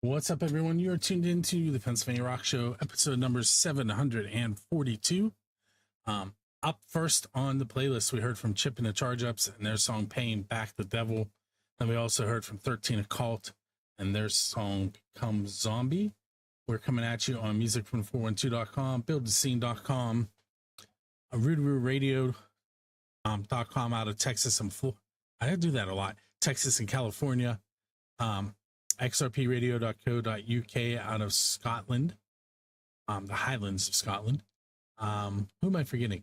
What's up, everyone? You are tuned into the Pennsylvania Rock Show, episode number 742. Up first on the playlist, we heard from Chip and the Charge Ups and their song Pain, Back the Devil. And we also heard from 13 Occult and their song Become Zombie. We're coming at you on musicfrom412.com, buildthescene.com, RoodarooRadio.com out of Texas and Florida. I do that a lot. Texas and California. xrpradio.co.uk out of Scotland, the Highlands of Scotland. Who am I forgetting?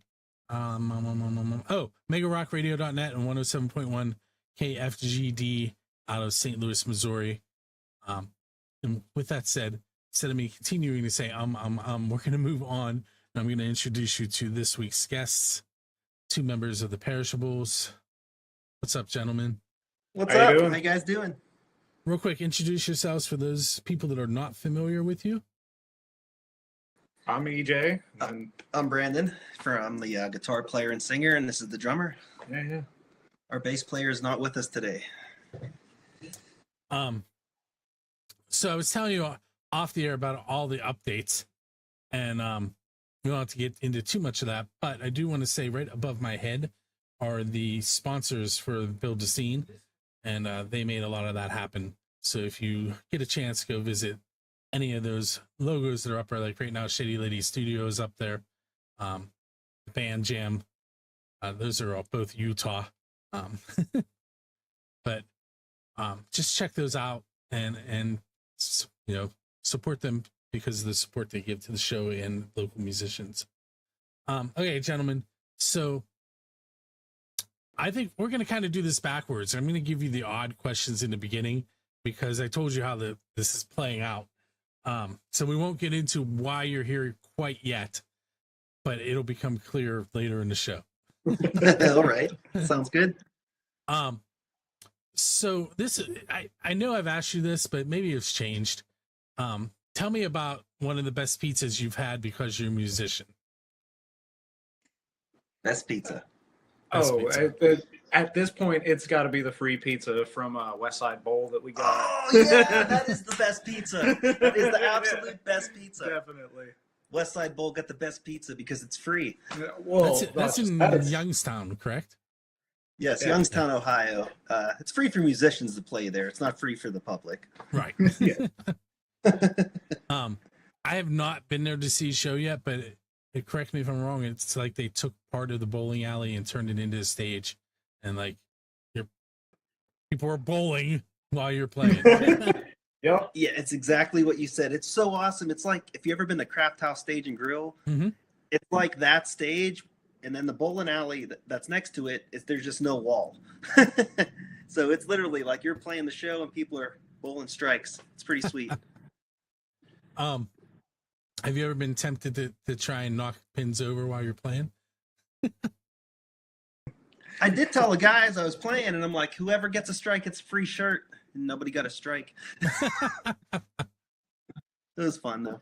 megarockradio.net and 107.1 KFGD out of St. Louis, Missouri. And with that said, instead of me continuing to say we're going to move on, and I'm going to introduce you to this week's guests, two members of the Parishables. What's up, gentlemen? What's up? How you guys doing? Real quick, introduce yourselves for those people that are not familiar with you. I'm EJ. I'm Brandon. I'm the guitar player and singer, and this is the drummer. Yeah. Our bass player is not with us today. So I was telling you off the air about all the updates, and we don't have to get into too much of that, but I do want to say right above my head are the sponsors for Build a Scene. And they made a lot of that happen. So if you get a chance, go visit any of those logos that are up there. Like right now, Shady Lady Studios up there, Band Jam. Those are all both Utah. But just check those out and support them because of the support they give to the show and local musicians. Okay, gentlemen. So I think we're going to kind of do this backwards. I'm going to give you the odd questions in the beginning because I told you how this is playing out. So we won't get into why you're here quite yet, but it'll become clear later in the show. All right. Sounds good. So this, I know I've asked you this, but maybe it's changed. Tell me about one of the best pizzas you've had because you're a musician. Best pizza. At this point, it's got to be the free pizza from Westside Bowl that we got. Oh, yeah, that is the best pizza. That is the absolute best pizza. Definitely. Westside Bowl got the best pizza because it's free. Well, that's in Youngstown, correct? Yes, Youngstown, Ohio. It's free for musicians to play there. It's not free for the public. Right. Yeah. I have not been there to see a show yet, but correct me if I'm wrong. It's like they took part of the bowling alley and turned it into a stage, and like people are bowling while you're playing. Yeah, it's exactly what you said. It's so awesome. It's like if you ever been to Craft House Stage and Grill, It's like that stage, and then the bowling alley that's next to it there's just no wall. So it's literally like you're playing the show and people are bowling strikes. It's pretty sweet. Have you ever been tempted to try and knock pins over while you're playing? I did tell the guys I was playing, and I'm like, whoever gets a strike gets a free shirt. And nobody got a strike. It was fun, though.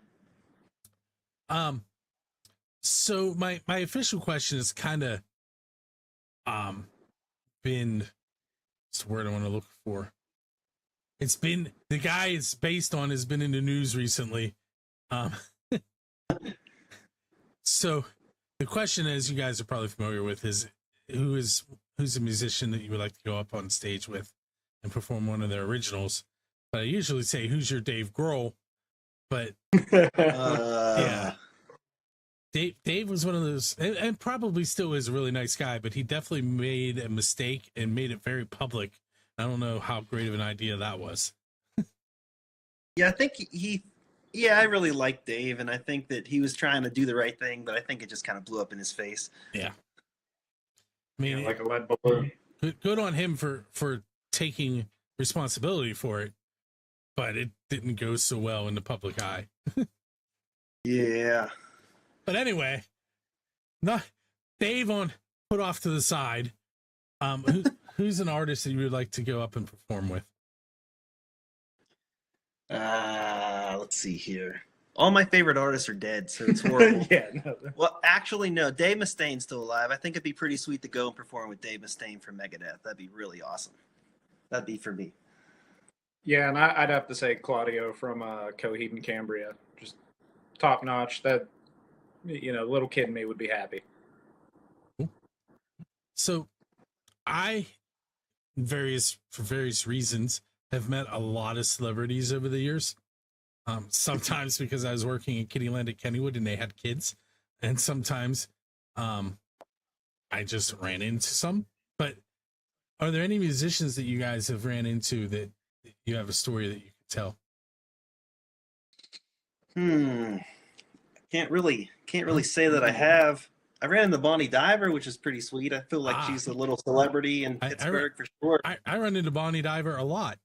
So my official question is kind of been, what's the word I want to look for? It's been, the guy it's based on has been in the news recently. So the question, as you guys are probably familiar with, is who's a musician that you would like to go up on stage with and perform one of their originals? But I usually say, who's your Dave Grohl? But yeah, Dave was one of those, and probably still is a really nice guy, but he definitely made a mistake and made it very public. I don't know how great of an idea that was. Yeah, I think I really like Dave, and I think that he was trying to do the right thing, but I think it just kind of blew up in his face. Yeah. I mean, like a lead balloon. Good on him for taking responsibility for it, but it didn't go so well in the public eye. Yeah. But anyway, not Dave on put off to the side. Who's an artist that you would like to go up and perform with? Let's see here. All my favorite artists are dead, so it's horrible. No. Well, actually, no. Dave Mustaine's still alive. I think it'd be pretty sweet to go and perform with Dave Mustaine from Megadeth. That'd be really awesome. That'd be for me. Yeah, and I'd have to say Claudio from Coheed and Cambria, just top notch. That little kid in me would be happy. So I, for various reasons, have met a lot of celebrities over the years. Sometimes because I was working in Kittyland at Kennywood and they had kids, and sometimes I just ran into some. But are there any musicians that you guys have ran into that you have a story that you can tell? Can't really say that I have. I ran into Bonnie Diver, which is pretty sweet. I feel like she's a little celebrity in Pittsburgh for sure. I run into Bonnie Diver a lot.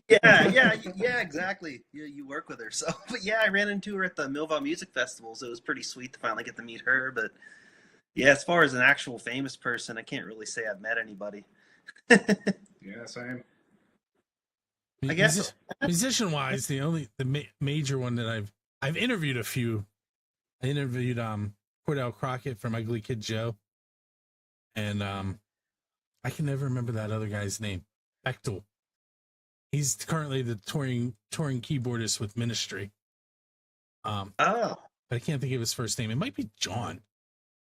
yeah, exactly. You work with her, so. But yeah, I ran into her at the Millville Music Festival, so it was pretty sweet to finally get to meet her. But yeah, as far as an actual famous person, I can't really say I've met anybody. Yeah, same. I guess musician-wise, the major one that I've interviewed a few. I interviewed Cordell Crockett from Ugly Kid Joe, and I can never remember that other guy's name. Bechtel. He's currently the touring keyboardist with Ministry. But I can't think of his first name. It might be John.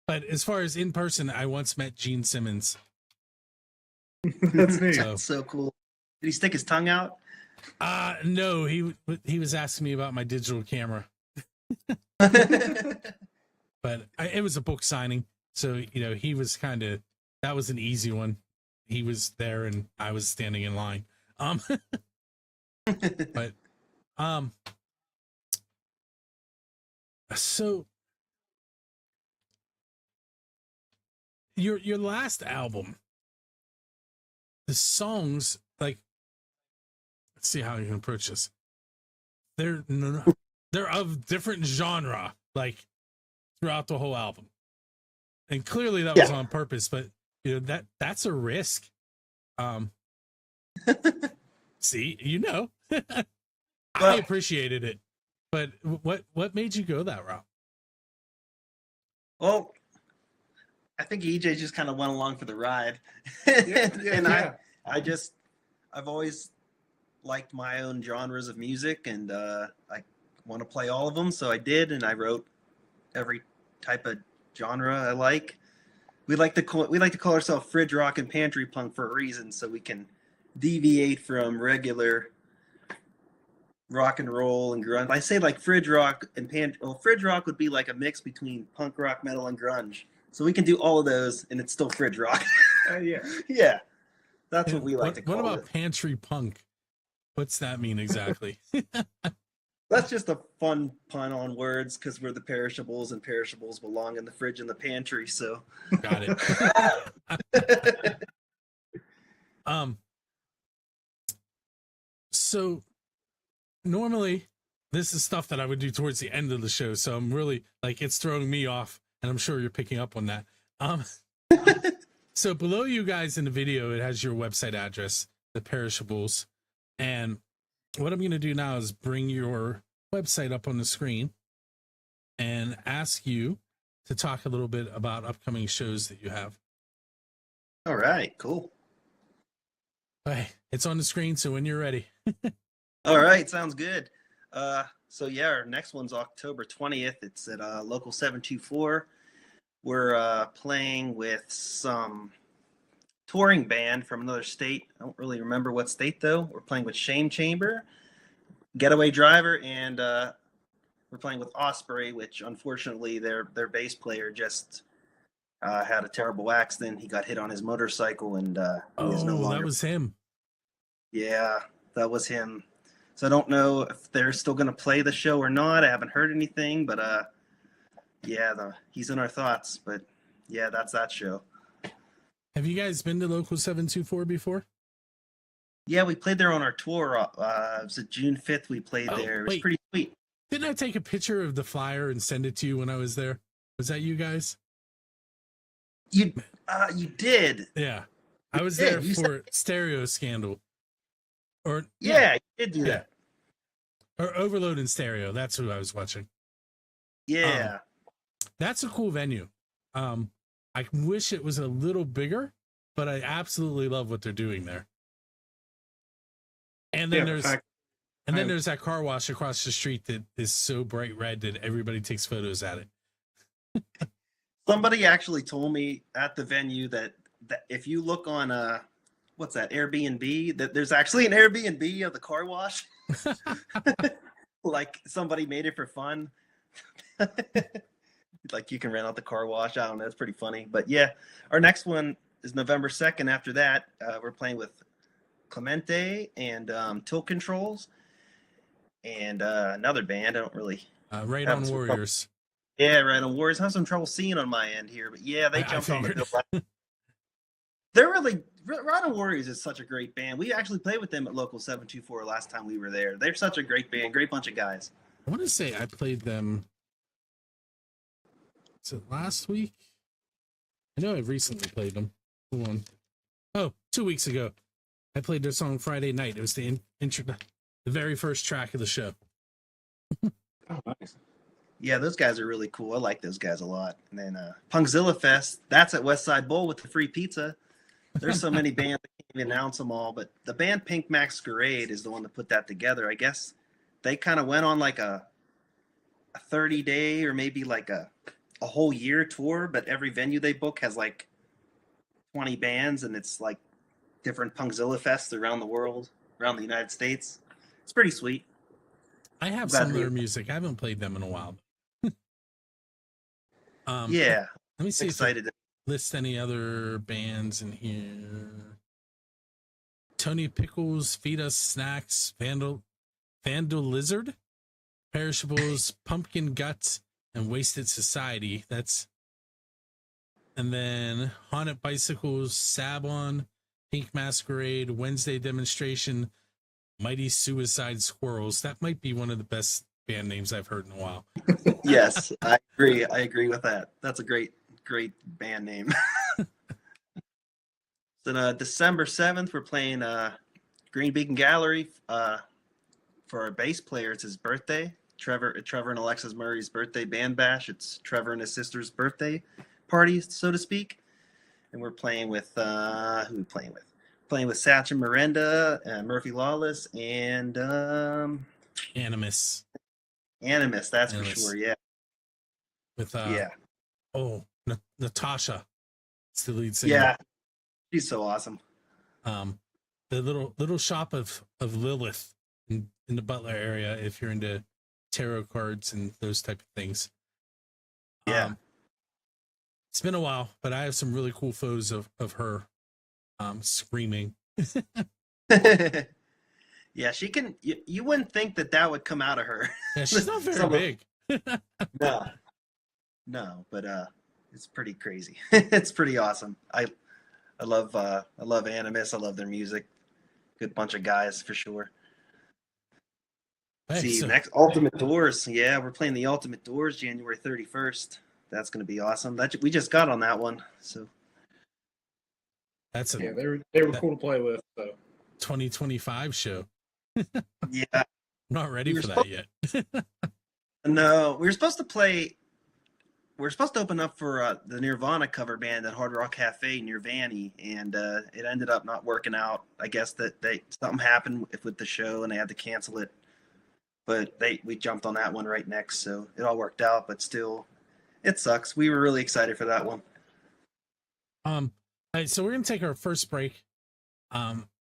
But as far as in person, I once met Gene Simmons. That's neat. That's so cool. Did he stick his tongue out? No, he was asking me about my digital camera. But it was a book signing, so he was that was an easy one. He was there and I was standing in line. But so your last album, the songs, like, let's see how you can approach this. They're of different genre, like, throughout the whole album, and clearly that was on purpose. But that's a risk. See, I appreciated it, but what made you go that route? Well, I think EJ just kind of went along for the ride, I've always liked my own genres of music, and I want to play all of them, so I did, and I wrote every type of genre I like. We like to call ourselves fridge rock and pantry punk for a reason, so we can deviate from regular rock and roll and grunge. I say like fridge rock and fridge rock would be like a mix between punk rock, metal, and grunge. So we can do all of those, and it's still fridge rock. Yeah. That's what we like to call it. What about pantry punk? What's that mean exactly? That's just a fun pun on words because we're the Perishables, and perishables belong in the fridge and the pantry. So got it. So normally this is stuff that I would do towards the end of the show. So I'm really it's throwing me off, and I'm sure you're picking up on that. So below you guys in the video, it has your website address, the Parishables. And what I'm going to do now is bring your website up on the screen and ask you to talk a little bit about upcoming shows that you have. All right, cool. Okay, it's on the screen, so when you're ready. All right, sounds good. So yeah, our next one's October 20th. It's at Local 724. We're playing with some touring band from another state. I don't really remember what state, though. We're playing with Shame Chamber, Getaway Driver, and we're playing with Osprey, which unfortunately their bass player just had a terrible accident. He got hit on his motorcycle, and he is no longer. That was him. Yeah, that was him. So I don't know if they're still going to play the show or not. I haven't heard anything, but he's in our thoughts. But yeah, that's that show. Have you guys been to Local 724 before? Yeah, we played there on our tour. It was June 5th we played there. It was pretty sweet. Didn't I take a picture of the flyer and send it to you when I was there? Was that you guys? You did. Yeah. I was there for Stereo Scandal. Or yeah, you did do that. Or Overload and Stereo. That's who I was watching. Yeah. That's a cool venue. I wish it was a little bigger, but I absolutely love what they're doing there. And then in fact, there's that car wash across the street that is so bright red that everybody takes photos at it. Somebody actually told me at the venue that if you look on what's that, Airbnb, that there's actually an Airbnb of the car wash. Like somebody made it for fun. Like you can rent out the car wash. I don't know. It's pretty funny. But yeah, our next one is November 2nd. After that, we're playing with Clemente and Tilt Controls and another band. I don't really. Right on Warriors. Yeah, Right on Warriors. I have some trouble seeing on my end here, but yeah, they jumped on the bill. They're really Right on Warriors is such a great band. We actually played with them at Local 724 last time we were there. They're such a great band, great bunch of guys. I want to say I played them. Was it last week? I know I've recently played them. Hold on. Oh, 2 weeks ago. I played their song Friday Night. It was the very first track of the show. Oh, nice. Yeah, those guys are really cool. I like those guys a lot. And then Punkzilla Fest, that's at Westside Bowl with the free pizza. There's so many bands, I can't even announce them all, but the band Pink Masquerade is the one that put that together. I guess they kind of went on like a 30-day or maybe like a whole year tour, but every venue they book has like 20 bands, and it's like different Punkzilla Fests around the world, around the United States. It's pretty sweet. I have some of their music. I haven't played them in a while. Yeah. Let me see Excited. if I list any other bands in here. Tony Pickles, Feed Us Snacks, Vandal Lizard, Perishables, Pumpkin Guts, and Wasted Society. And then Haunted Bicycles, Sabon, Pink Masquerade, Wednesday Demonstration, Mighty Suicide Squirrels. That might be one of the best band names I've heard in a while. Yes, I agree. I agree with that. That's a great band name. Then December 7th, we're playing Green Beacon Gallery for our bass player. It's his birthday. Trevor and Alexis Murray's birthday band bash. It's Trevor and his sister's birthday party, so to speak. And we're playing with who are we playing with? Playing with Satch and Miranda, Murphy Lawless, and Animus. That's for sure. Yeah. With Natasha. It's the lead singer. Yeah. She's so awesome. The little shop of Lilith in the Butler area, if you're into tarot cards and those type of things. Yeah. It's been a while, but I have some really cool photos of her screaming. Yeah, she can. You wouldn't think that would come out of her. Yeah, she's not very big. No, but it's pretty crazy. It's pretty awesome. I love Animus. I love their music. Good bunch of guys for sure. Next Ultimate Doors. Yeah, we're playing the Ultimate Doors January 31st. That's going to be awesome. We just got on that one, so they were cool to play with. So 2025 show. Yeah, I'm not ready for that yet. No, we were supposed to play. We're supposed to open up for the Nirvana cover band at Hard Rock Cafe near Vanny, and it ended up not working out. I guess that something happened with the show, and they had to cancel it. But we jumped on that one right next, so it all worked out. But still, it sucks. We were really excited for that one. All right, so we're gonna take our first break.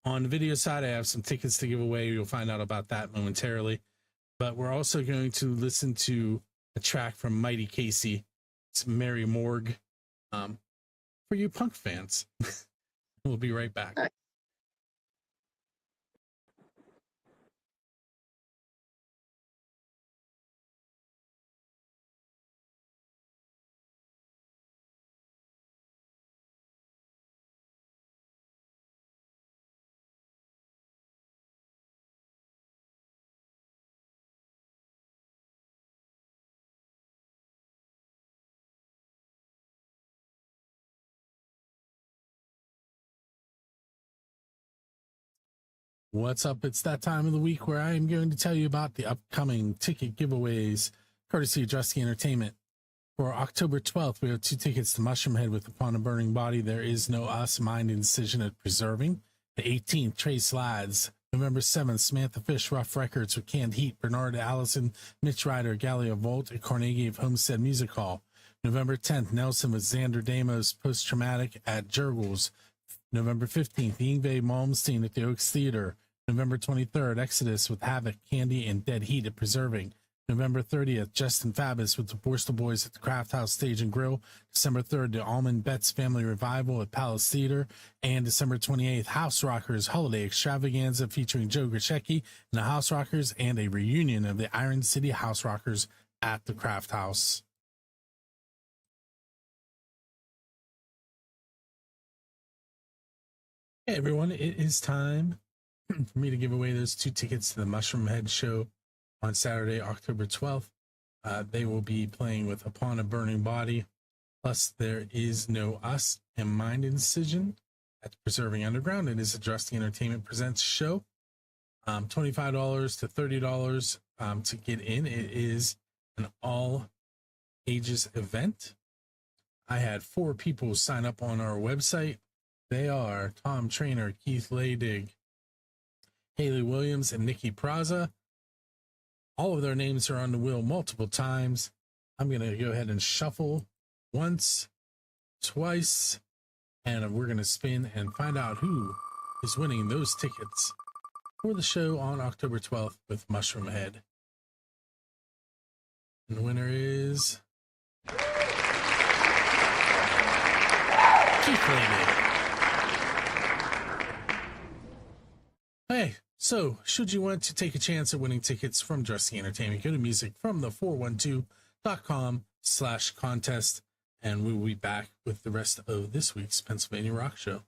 On the video side, I have some tickets to give away. You'll find out about that momentarily. But we're also going to listen to a track from Mighty Casey. It's Mary Morgue. For you punk fans. We'll be right back. Right. What's up? It's that time of the week where I am going to tell you about the upcoming ticket giveaways, courtesy of Drusky Entertainment. For October 12th, we have 2 tickets to Mushroomhead with Upon a Burning Body. There is no us, mind, and decision at preserving. The 18th, Trey Slides November 7th, Samantha Fish, Rough Records with Canned Heat, Bernard Allison, Mitch Ryder, Gallia Volt at Carnegie of Homestead Music Hall. November 10th, Nelson with Xander Damos, Post Traumatic at Jurgles. November 15th, Yngwie Malmsteen at the Oaks Theater. November 23rd, Exodus with Havoc, Candy, and Dead Heat at Preserving. November 30th, Justin Fabus with the Borstal Boys at the Craft House Stage and Grill. December 3rd, the Almond Betts Family Revival at Palace Theater. And December 28th, House Rockers Holiday Extravaganza featuring Joe Grishecki and the House Rockers, and a reunion of the Iron City House Rockers at the Craft House. Hey everyone, it is time for me to give away those 2 tickets to the Mushroom Head show on Saturday, October 12th. They will be playing with Upon a Burning Body. Plus, there is no Us and Mind Incision at Preserving Underground. It is a Drusty Entertainment Presents show. $25 to $30 to get in. It is an all ages event. I had 4 people sign up on our website. They are Tom Trainer, Keith Laydig, Haley Williams, and Nikki Praza. All of their names are on the wheel multiple times. I'm going to go ahead and shuffle once, twice, and we're going to spin and find out who is winning those tickets for the show on October 12th with Mushroom Head. And the winner is Keith Laydig. Hey, so should you want to take a chance at winning tickets from Drusty Entertainment, go to musicfromthe412.com/contest, and we will be back with the rest of this week's Pennsylvania Rock Show.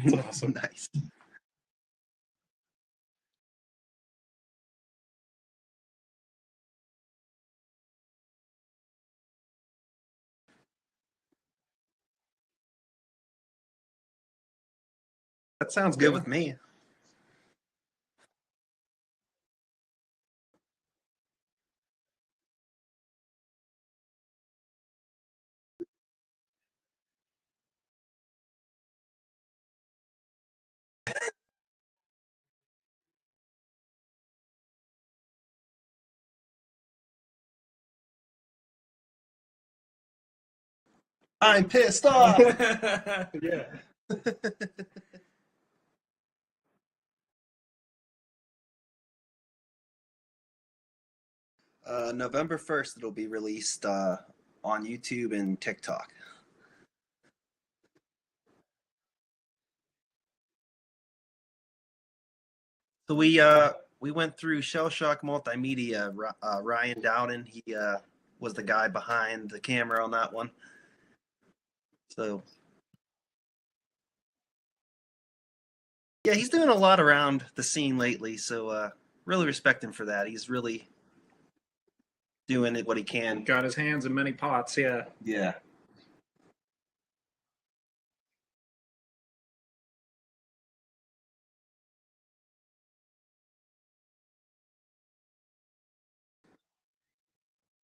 That's awesome. Nice. That sounds good with me. I'm pissed off. Yeah. November 1st, it'll be released on YouTube and TikTok. So we went through Shell Shock Multimedia. Ryan Dowden, he was the guy behind the camera on that one. So yeah, he's doing a lot around the scene lately. So really respect him for that. He's really doing what he can. Got his hands in many pots, yeah. Yeah.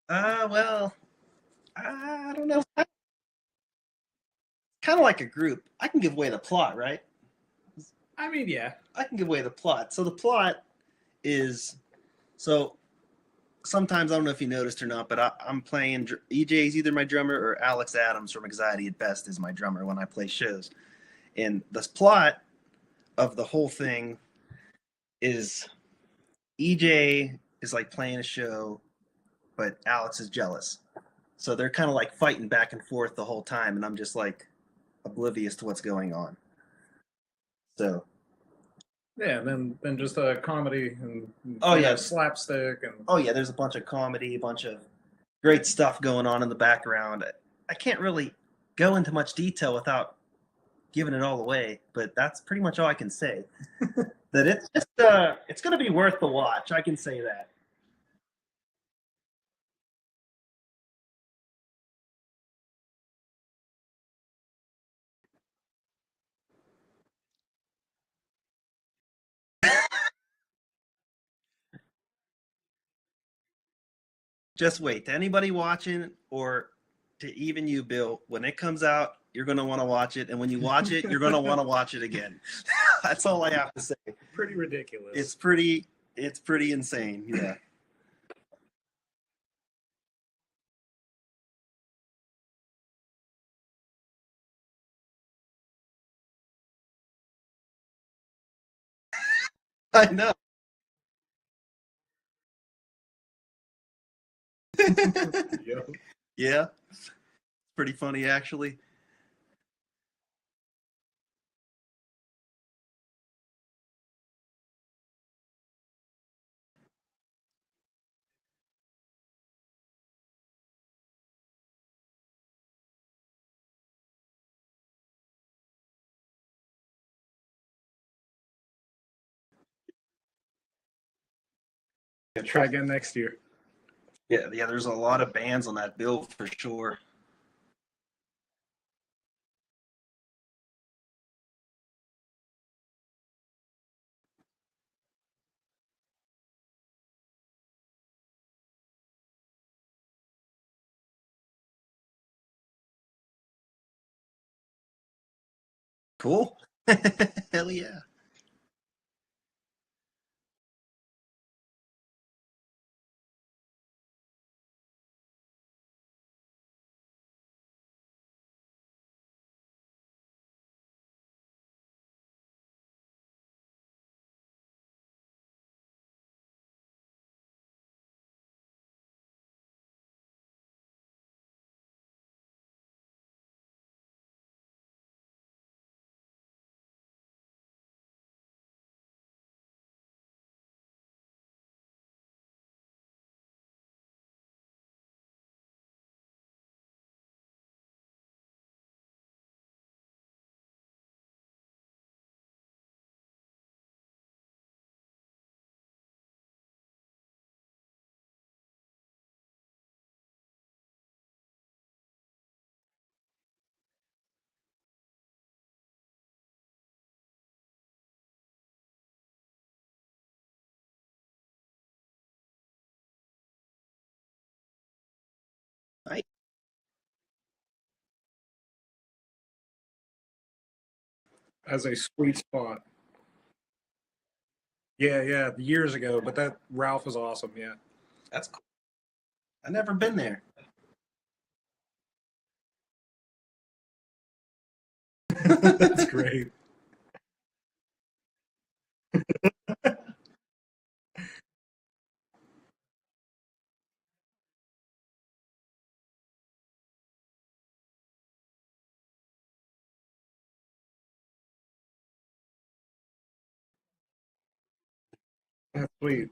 Well, I don't know. Kind of like a group. I can give away the plot, right? I mean, yeah. I can give away the plot. So the plot is, so sometimes, I don't know if you noticed or not, but I'm playing, EJ's either my drummer or Alex Adams from Anxiety at Best is my drummer when I play shows. And the plot of the whole thing is EJ is like playing a show, but Alex is jealous. So they're kind of like fighting back and forth the whole time, and I'm just like oblivious to what's going on. So yeah, and then just a comedy and slapstick and there's a bunch of comedy, a bunch of great stuff going on in the background. I can't really go into much detail without giving it all away, but that's pretty much all I can say. That it's just it's going to be worth the watch. I can say that. Just wait. To anybody watching, or to even you, Bill, when it comes out, you're going to want to watch it, and when you watch it, you're going to want to watch it again. That's all I have to say. Pretty ridiculous. It's pretty insane. Yeah. I know. Yep. Yeah. It's pretty funny, actually. Yeah, try again next year. Yeah, there's a lot of bands on that bill for sure. Cool. Hell yeah. Right. As a sweet spot. Yeah, years ago, but that Ralph was awesome. Yeah. That's cool. I've never been there. That's great. That's sweet.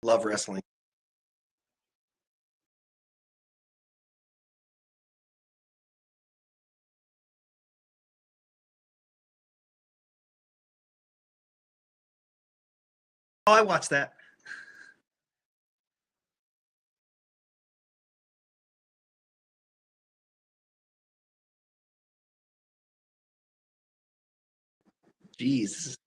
Love wrestling. Oh, I watched that. Jeez.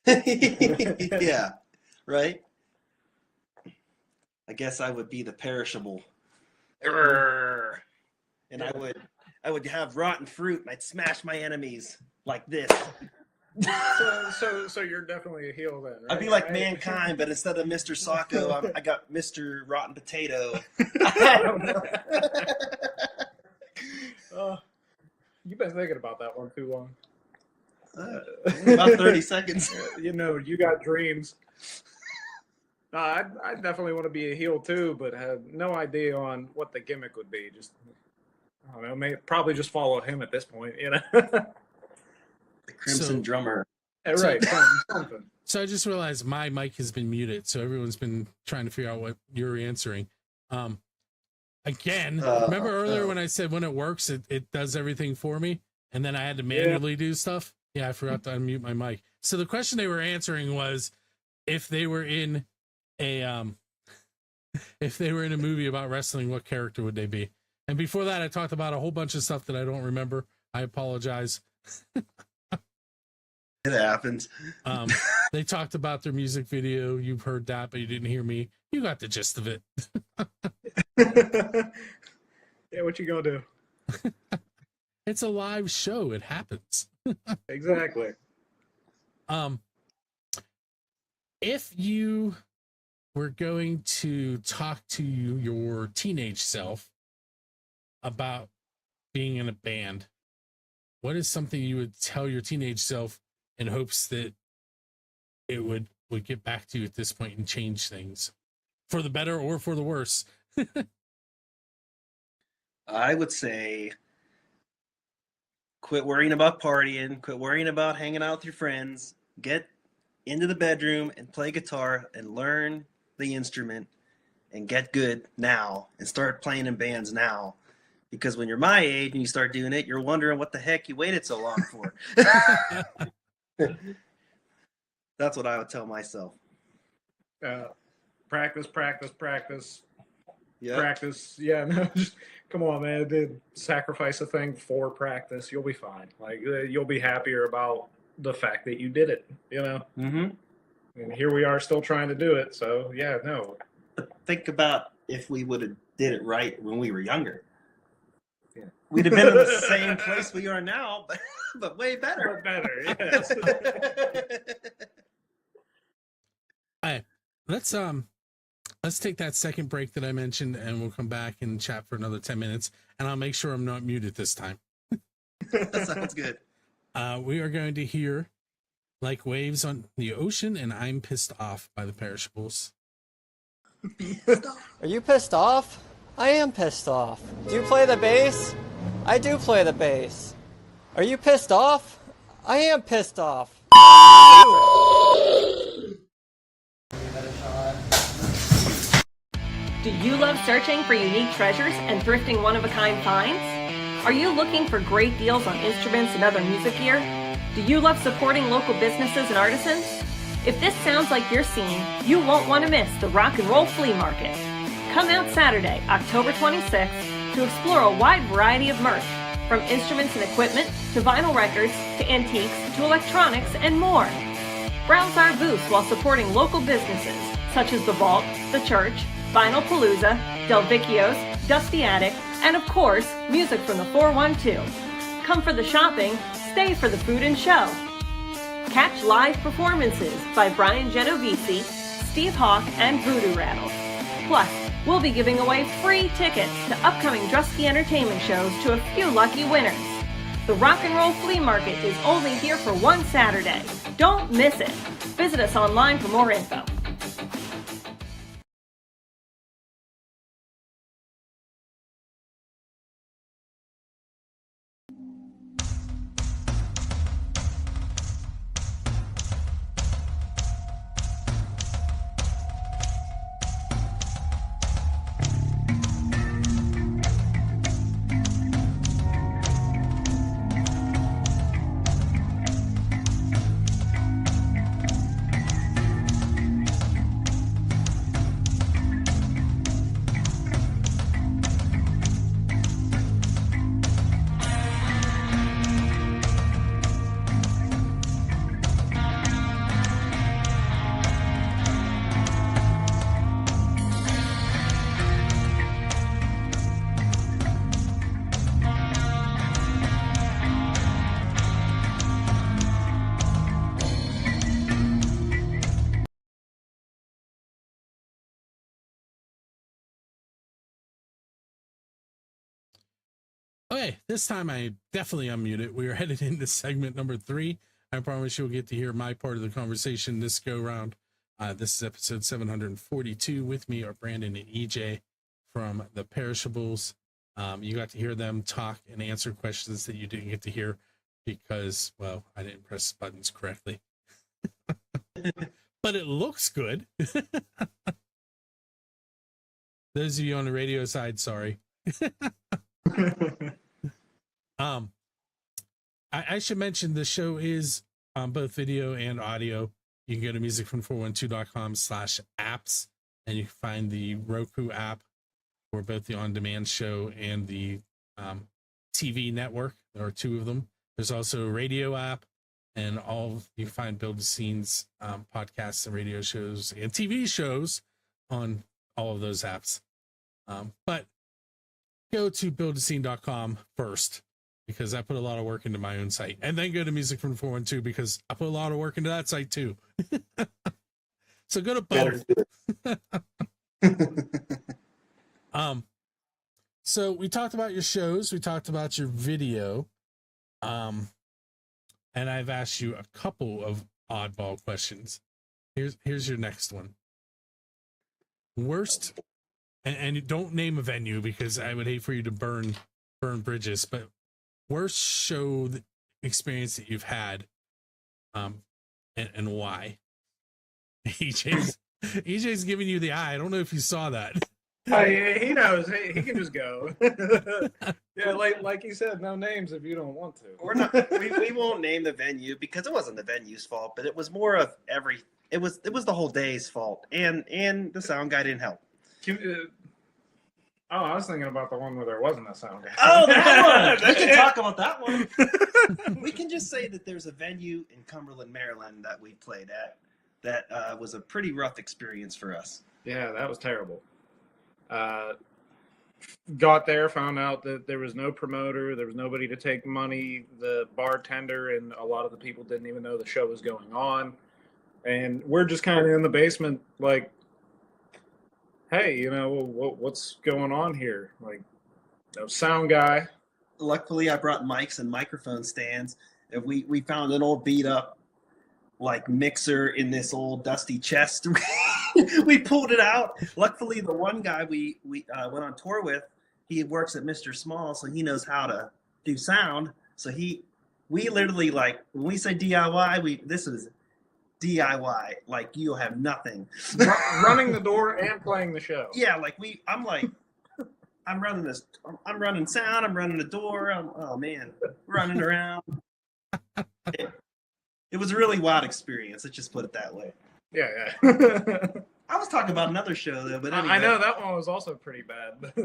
Yeah. Right. I guess I would be the perishable. Urgh. And I would have rotten fruit and I'd smash my enemies like this. So you're definitely a heel then, right? I'd be like Mankind, but instead of Mr. Socko, I got Mr. Rotten Potato. I don't know. You've been thinking about that one too long. About 30 seconds. You know, you got dreams. I definitely want to be a heel too, but have no idea on what the gimmick would be. Just, I don't know, probably just follow him at this point, you know? The Crimson Drummer. Right. Something. So I just realized my mic has been muted, so everyone's been trying to figure out what you're answering. Again, remember earlier when I said when it works, it does everything for me, and then I had to manually do stuff? Yeah, I forgot to unmute my mic. So the question they were answering was if they were in a movie about wrestling, what character would they be? And before that, I talked about a whole bunch of stuff that I don't remember. I apologize. It happens. They talked about their music video. You've heard that, but you didn't hear me. You got the gist of it. Yeah, what you gonna do? It's a live show. It happens. Exactly. If you were going to talk to your teenage self about being in a band, what is something you would tell your teenage self in hopes that it would get back to you at this point and change things for the better or for the worse? I would say quit worrying about partying, quit worrying about hanging out with your friends, get into the bedroom and play guitar and learn the instrument and get good now and start playing in bands now. Because when you're my age and you start doing it, you're wondering what the heck you waited so long for. That's what I would tell myself. Practice. Yeah. Practice. Yeah, no, just come on, man. Dude, sacrifice a thing for practice. You'll be fine. Like, you'll be happier about the fact that you did it, you know? Mm-hmm. And here we are still trying to do it. So, yeah, no. But think about if we would have did it right when we were younger. Yeah. We'd have been in the same place we are now, but way better. Yes. All right, let's take that second break that I mentioned, and we'll come back and chat for another 10 minutes, and I'll make sure I'm not muted this time. That sounds good. We are going to hear Like Waves on the Ocean and I'm Pissed Off by the Perishables. Are you pissed off? I am pissed off. Do you play the bass? I do play the bass. Are you pissed off? I am pissed off. Do you love searching for unique treasures and thrifting one-of-a-kind finds? Are you looking for great deals on instruments and other music gear? Do you love supporting local businesses and artisans? If this sounds like your scene, you won't want to miss the Rock and Roll Flea Market. Come out Saturday, October 26th, to explore a wide variety of merch, from instruments and equipment, to vinyl records, to antiques, to electronics, and more. Browse our booths while supporting local businesses, such as The Vault, The Church, Vinyl Palooza, Del Vecchio's, Dusty Attic, and of course, music from the 412. Come for the shopping, stay for the food and show. Catch live performances by Brian Genovese, Steve Hawk, and Voodoo Rattle. Plus, we'll be giving away free tickets to upcoming Drusky Entertainment shows to a few lucky winners. The Rock and Roll Flea Market is only here for one Saturday. Don't miss it. Visit us online for more info. Okay, this time I definitely unmuted. We are headed into segment number 3. I promise you'll get to hear my part of the conversation this go round. This is episode 742. With me are Brandon and EJ from the Parishables. You got to hear them talk and answer questions that you didn't get to hear because, well, I didn't press buttons correctly. But it looks good. Those of you on the radio side, sorry. I should mention the show is on both video and audio. You can go to musicfrom412.com/apps and you can find the Roku app for both the on-demand show and the TV network. There are 2 of them. There's also a radio app, and you can find Build the Scenes podcasts and radio shows and TV shows on all of those apps. But go to buildascene.com first, because I put a lot of work into my own site, and then go to Music from 412 because I put a lot of work into that site too. So go to both. So we talked about your shows, we talked about your video, and I've asked you a couple of oddball questions. Here's your next one. Worst, and don't name a venue because I would hate for you to burn bridges, but worst show experience that you've had, and why? EJ's giving you the eye. I don't know if you saw that. He knows. He can just go. Yeah, like you said, no names if you don't want to. We're not. We won't name the venue because it wasn't the venue's fault, but it was more of It was the whole day's fault, and the sound guy didn't help. I was thinking about the one where there wasn't a sound guy. Oh, that one! We can talk about that one. We can just say that there's a venue in Cumberland, Maryland that we played at that was a pretty rough experience for us. Yeah, that was terrible. Got there, found out that there was no promoter, there was nobody to take money. The bartender and a lot of the people didn't even know the show was going on. And we're just kind of in the basement like, hey, what's going on here? Like, no sound guy. Luckily, I brought mics and microphone stands, and we found an old beat up like mixer in this old dusty chest. We pulled it out. Luckily, the one guy we went on tour with, he works at Mr. Small, so he knows how to do sound. So we literally, like, when we say DIY, this is DIY. Like, you'll have nothing. Running the door and playing the show. Yeah, I'm running sound. I'm running the door. Running around. It was a really wild experience. Let's just put it that way. Yeah. I was talking about another show though, but anyway. I know that one was also pretty bad. But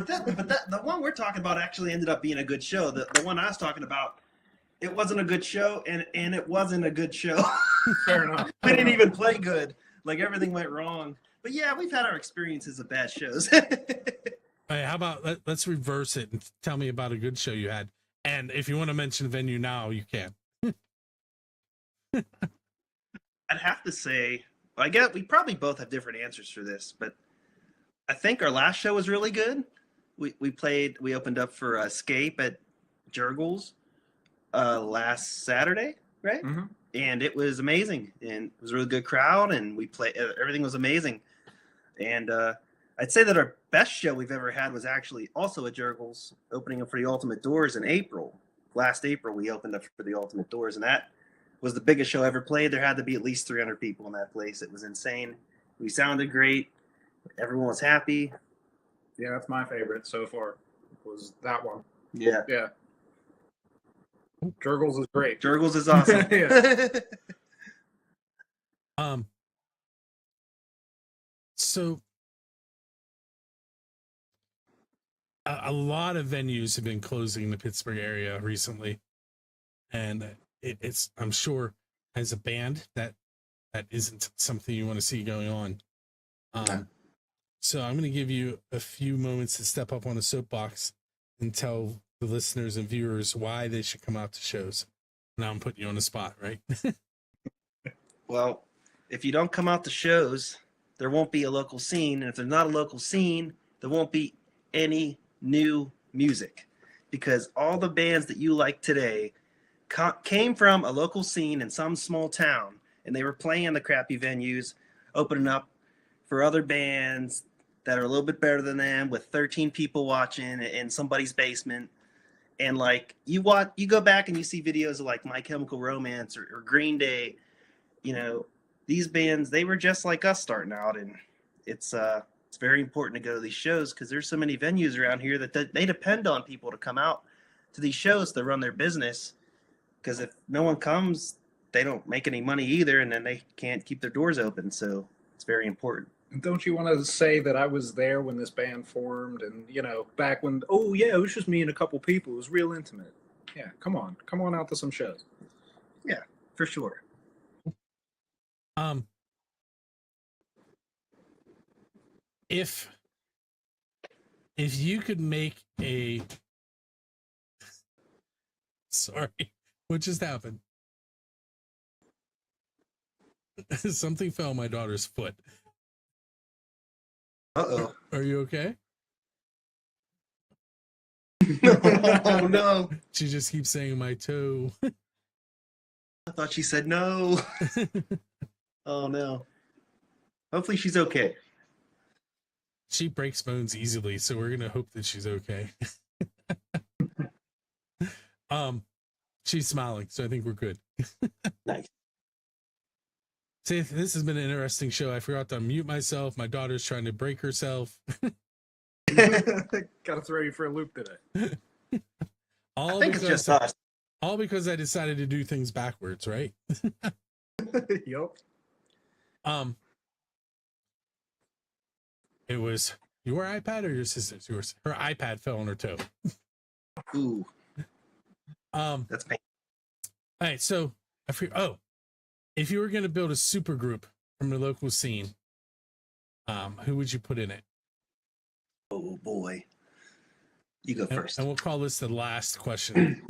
the one we're talking about actually ended up being a good show. The one I was talking about, it wasn't a good show, and it wasn't a good show. Fair enough. We didn't even play good. Like, everything went wrong. But yeah, we've had our experiences of bad shows. Hey, how about let's reverse it and tell me about a good show you had. And if you want to mention the venue now, you can. I'd have to say, I guess we probably both have different answers for this, but I think our last show was really good. We opened up for Escape at Jurgles last Saturday, right? Mm-hmm. And it was amazing, and it was a really good crowd, and everything was amazing. And I'd say that our best show we've ever had was actually also at Jurgles, opening up for the Ultimate Doors in April. Last April, we opened up for the Ultimate Doors, and that was the biggest show ever played. There had to be at least 300 people in that place. It was insane. We sounded great. Everyone was happy. Yeah, that's my favorite so far. Was that one? Yeah. Jurgles is great. Jurgles is awesome. So a lot of venues have been closing in the Pittsburgh area recently, and it's, I'm sure, as a band that isn't something you want to see going on. So I'm going to give you a few moments to step up on a soapbox and tell the listeners and viewers why they should come out to shows. Now I'm putting you on the spot, right? Well, if you don't come out to shows, there won't be a local scene. And if there's not a local scene, there won't be any new music. because all the bands that you like today came from a local scene in some small town, and they were playing in the crappy venues, opening up for other bands that are a little bit better than them with 13 people watching in somebody's basement. And like you go back and you see videos of like My Chemical Romance or Green Day, you know, these bands, they were just like us starting out. And it's very important to go to these shows because there's so many venues around here that they depend on people to come out to these shows to run their business. Because if no one comes, they don't make any money either, and then they can't keep their doors open. So it's very important. Don't you want to say that I was there when this band formed, and you know, back when? Oh yeah, it was just me and a couple people. It was real intimate. Yeah, come on out to some shows. Yeah, for sure. If you could make a sorry, what just happened? Something fell on my daughter's foot. Uh-oh. Are you okay? Oh, no. She just keeps saying my toe. I thought she said no. Oh, no. Hopefully she's okay. She breaks bones easily, so we're going to hope that she's okay. She's smiling, so I think we're good. Nice. See, this has been an interesting show. I forgot to unmute myself. My daughter's trying to break herself. Gotta throw you for a loop today. I think it's just us. All because I decided to do things backwards, right? Yup. It was your iPad or your sister's? Yours. Her iPad fell on her toe. Ooh. All That's painful. right, so if you were going to build a super group from the local scene, who would you put in it? Oh boy. You go first. And we'll call this the last question.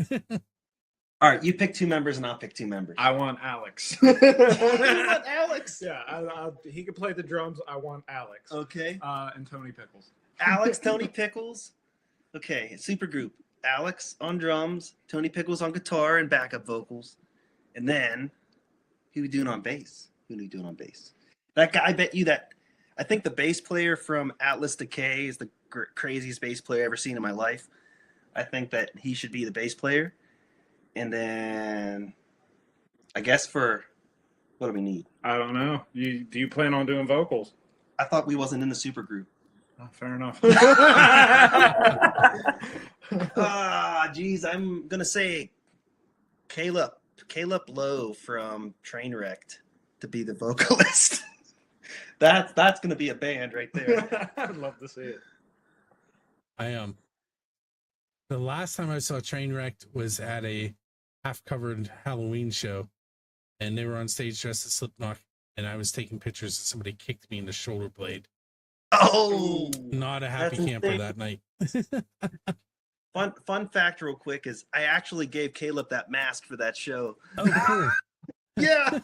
All right, you pick 2 members and I'll pick 2 members. I want Alex. You want Alex? Yeah, he can play the drums. I want Alex. Okay. And Tony Pickles. Alex, Tony Pickles. Okay, super group. Alex on drums, Tony Pickles on guitar and backup vocals. And then, who are we doing on bass? That guy, I think the bass player from Atlas Decay is the craziest bass player I've ever seen in my life. I think that he should be the bass player. And then, I guess what do we need? I don't know. Do you plan on doing vocals? I thought we wasn't in the super group. Oh, fair enough. Geez, I'm gonna say Caleb Lowe from Trainwrecked to be the vocalist. That's gonna be a band right there. I'd love to see it. The last time I saw Trainwrecked was at a half-covered Halloween show, and they were on stage dressed as Slipknot, and I was taking pictures, and somebody kicked me in the shoulder blade. Oh, not a happy camper that night. Fun fact real quick is I actually gave Caleb that mask for that show. Oh, cool. Yeah.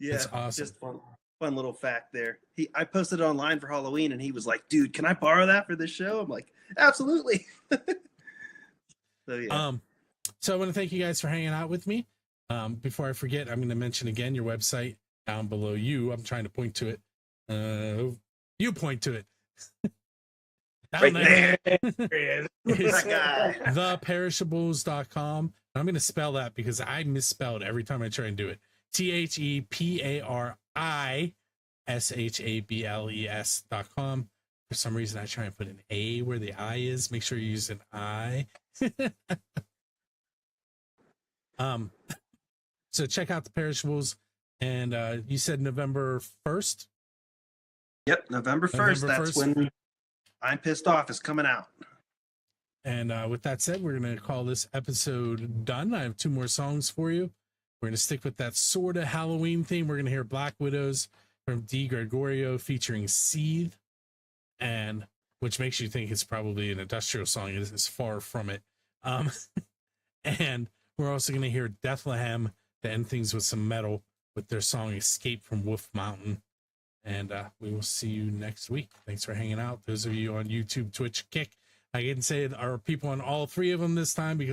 Yeah. That's awesome. Just fun little fact there. I posted it online for Halloween and he was like, dude, can I borrow that for this show? I'm like, absolutely. So yeah. So I want to thank you guys for hanging out with me. Before I forget, I'm going to mention again your website down below you. I'm trying to point to it. You point to it. Right there. It's That guy. theperishables.com. I'm going to spell that because I misspell it every time I try and do it. theperishables.com. For some reason, I try and put an A where the I is. Make sure you use an I. So check out the Perishables. And you said November 1st? Yep, November 1st. That's when I'm Pissed Off is coming out. And with that said, we're going to call this episode done. I have 2 more songs for you. We're going to stick with that sort of Halloween theme. We're going to hear Black Widows from D. Gregorio featuring Seethe, and which makes you think it's probably an industrial song. It is far from it. And we're also going to hear Deathlehem to end things with some metal with their song Escape from Wolf Mountain. And we will see you next week. Thanks for hanging out. Those of you on YouTube, Twitch, Kick, I can say our people on all three of them this time because